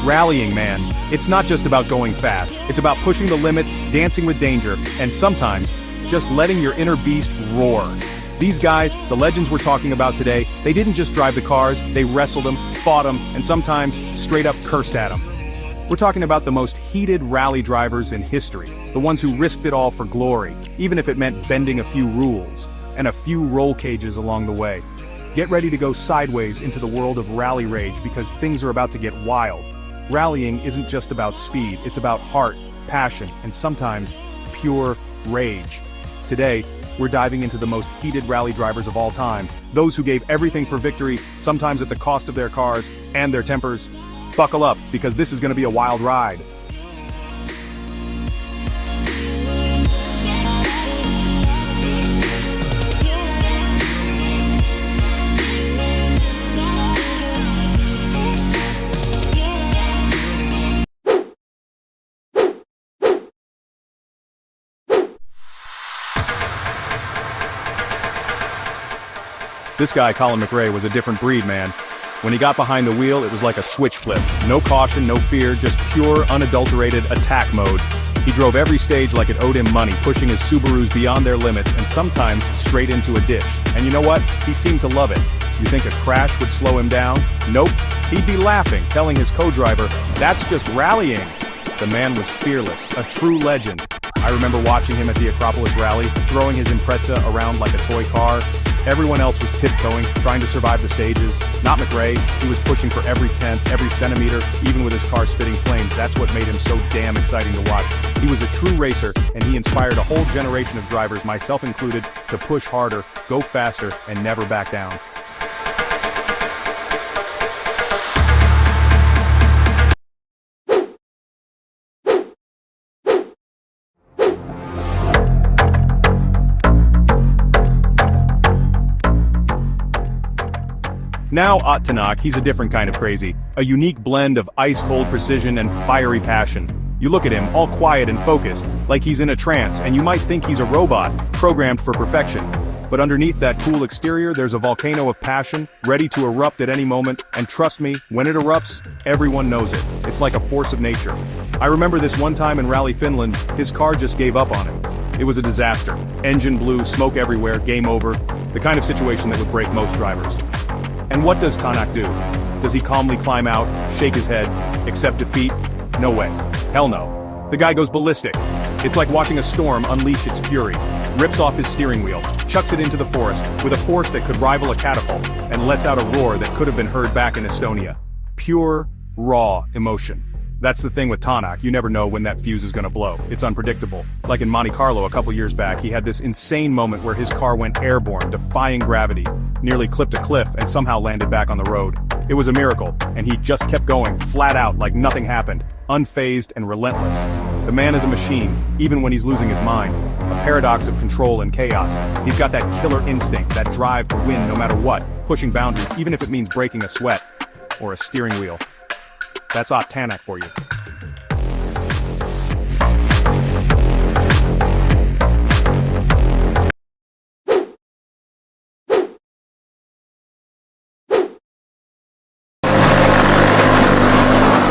Rallying, man, it's not just about going fast. It's about pushing the limits, dancing with danger, and sometimes just letting your inner beast roar. These guys, the legends we're talking about today, they didn't just drive the cars, they wrestled them, fought them, and sometimes straight up cursed at them. We're talking about the most heated rally drivers in history, the ones who risked it all for glory, even if it meant bending a few rules, and a few roll cages along the way. Get ready to go sideways into the world of rally rage because things are about to get wild. Rallying isn't just about speed, it's about heart, passion, and sometimes pure rage. Today, we're diving into the most heated rally drivers of all time, those who gave everything for victory, sometimes at the cost of their cars and their tempers. Buckle up, because this is going to be a wild ride. This guy, Colin McRae, was a different breed, man. When he got behind the wheel, it was like a switch flip. No caution, no fear, just pure, unadulterated attack mode. He drove every stage like it owed him money, pushing his Subarus beyond their limits and sometimes straight into a ditch. And you know what? He seemed to love it. You think a crash would slow him down? Nope. He'd be laughing, telling his co-driver, "That's just rallying." The man was fearless, a true legend. I remember watching him at the Acropolis rally, throwing his Impreza around like a toy car. Everyone else was tiptoeing, trying to survive the stages. Not McRae. He was pushing for every tenth, every centimeter, even with his car spitting flames. That's what made him so damn exciting to watch. He was a true racer, and he inspired a whole generation of drivers, myself included, to push harder, go faster, and never back down. Now Ott Tanak, he's a different kind of crazy. A unique blend of ice-cold precision and fiery passion. You look at him, all quiet and focused, like he's in a trance, and you might think he's a robot, programmed for perfection. But underneath that cool exterior, there's a volcano of passion, ready to erupt at any moment, and trust me, when it erupts, everyone knows it. It's like a force of nature. I remember this one time in Rally Finland, his car just gave up on him. It was a disaster. Engine blew, smoke everywhere, game over. The kind of situation that would break most drivers. And what does Tanak do? Does he calmly climb out, shake his head, accept defeat? No way. Hell no. The guy goes ballistic. It's like watching a storm unleash its fury. Rips off his steering wheel, chucks it into the forest with a force that could rival a catapult, and lets out a roar that could have been heard back in Estonia. Pure, raw emotion. That's the thing with Tanak, you never know when that fuse is gonna blow. It's unpredictable. Like in Monte Carlo a couple years back, he had this insane moment where his car went airborne, defying gravity, nearly clipped a cliff and somehow landed back on the road. It was a miracle, and he just kept going, flat out like nothing happened, unfazed and relentless. The man is a machine, even when he's losing his mind. A paradox of control and chaos. He's got that killer instinct, that drive to win no matter what, pushing boundaries even if it means breaking a sweat or a steering wheel. That's Ott Tanak for you.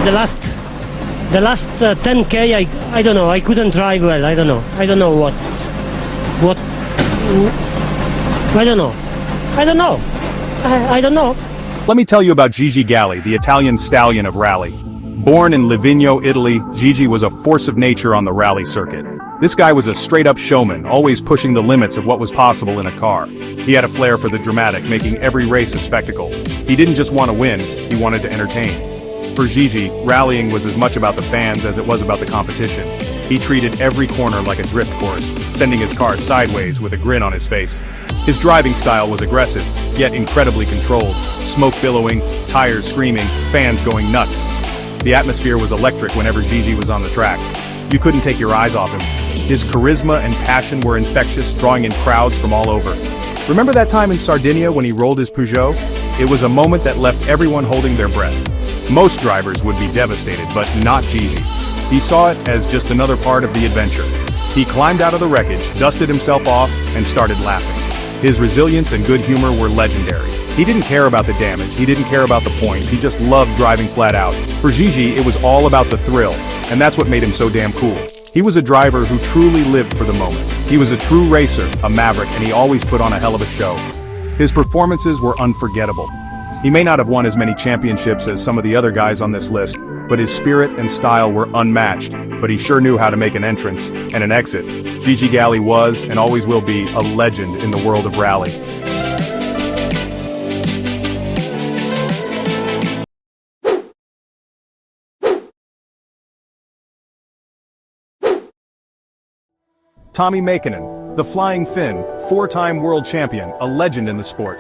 The last 10K, I don't know, I couldn't drive well, I don't know what, I don't know. Let me tell you about Gigi Galli, the Italian stallion of rally. Born in Livigno, Italy, Gigi was a force of nature on the rally circuit. This guy was a straight-up showman, always pushing the limits of what was possible in a car. He had a flair for the dramatic, making every race a spectacle. He didn't just want to win, he wanted to entertain. For Gigi, rallying was as much about the fans as it was about the competition. He treated every corner like a drift course, sending his car sideways with a grin on his face. His driving style was aggressive, yet incredibly controlled. Smoke billowing, tires screaming, fans going nuts. The atmosphere was electric whenever Gigi was on the track. You couldn't take your eyes off him. His charisma and passion were infectious, drawing in crowds from all over. Remember that time in Sardinia when he rolled his Peugeot? It was a moment that left everyone holding their breath. Most drivers would be devastated, but not Gigi. He saw it as just another part of the adventure. He climbed out of the wreckage, dusted himself off, and started laughing. His resilience and good humor were legendary. He didn't care about the damage, he didn't care about the points, he just loved driving flat out. For Gigi, it was all about the thrill, and that's what made him so damn cool. He was a driver who truly lived for the moment. He was a true racer, a maverick, and he always put on a hell of a show. His performances were unforgettable. He may not have won as many championships as some of the other guys on this list, but his spirit and style were unmatched. But he sure knew how to make an entrance and an exit. Gigi Galli was, and always will be, a legend in the world of rally. Tommi Mäkinen, the Flying Finn, four-time world champion, a legend in the sport.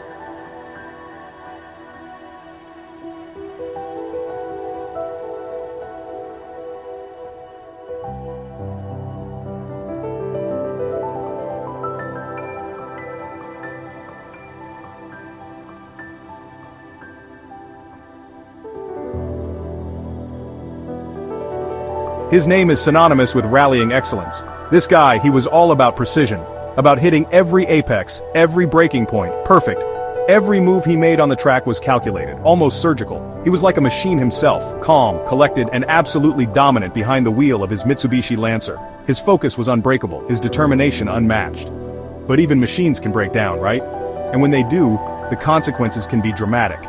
His name is synonymous with rallying excellence. This guy, he was all about precision, about hitting every apex, every breaking point, perfect. Every move he made on the track was calculated, almost surgical. He was like a machine himself, calm, collected, and absolutely dominant behind the wheel of his Mitsubishi Lancer. His focus was unbreakable, his determination unmatched. But even machines can break down, right? And when they do, the consequences can be dramatic.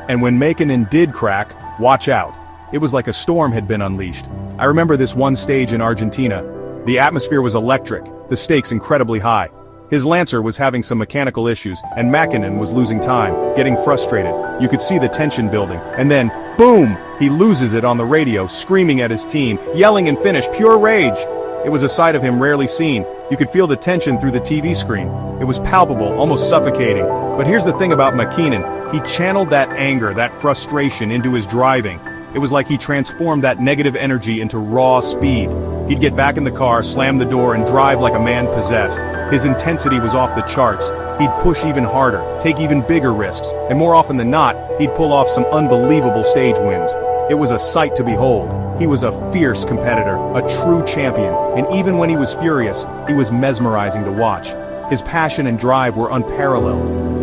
And when Mäkinen did crack, watch out. It was like a storm had been unleashed. I remember this one stage in Argentina. The atmosphere was electric, the stakes incredibly high. His Lancer was having some mechanical issues, and Mäkinen was losing time, getting frustrated. You could see the tension building, and then, boom! He loses it on the radio, screaming at his team, yelling in Finnish, pure rage! It was a side of him rarely seen. You could feel the tension through the TV screen. It was palpable, almost suffocating. But here's the thing about Mäkinen, he channeled that anger, that frustration into his driving. It was like he transformed that negative energy into raw speed. He'd get back in the car, slam the door, and drive like a man possessed. His intensity was off the charts. He'd push even harder, take even bigger risks, and more often than not, he'd pull off some unbelievable stage wins. It was a sight to behold. He was a fierce competitor, a true champion, and even when he was furious, he was mesmerizing to watch. His passion and drive were unparalleled.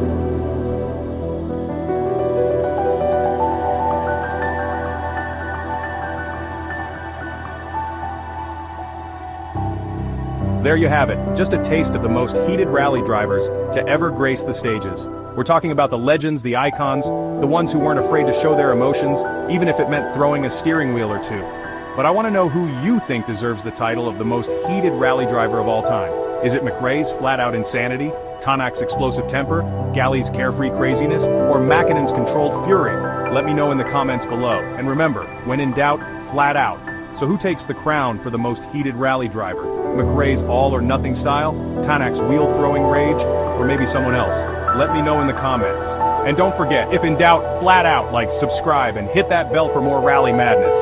There you have it, just a taste of the most heated rally drivers to ever grace the stages. We're talking about the legends, the icons, the ones who weren't afraid to show their emotions, even if it meant throwing a steering wheel or two. But I want to know who you think deserves the title of the most heated rally driver of all time. Is it McRae's flat-out insanity, Tanak's explosive temper, Galli's carefree craziness, or Mäkinen's controlled fury? Let me know in the comments below. And remember, when in doubt, flat out. So who takes the crown for the most heated rally driver? McRae's all-or-nothing style, Tanak's wheel-throwing rage, or maybe someone else? Let me know in the comments. And don't forget, if in doubt, flat out, like, subscribe, and hit that bell for more rally madness.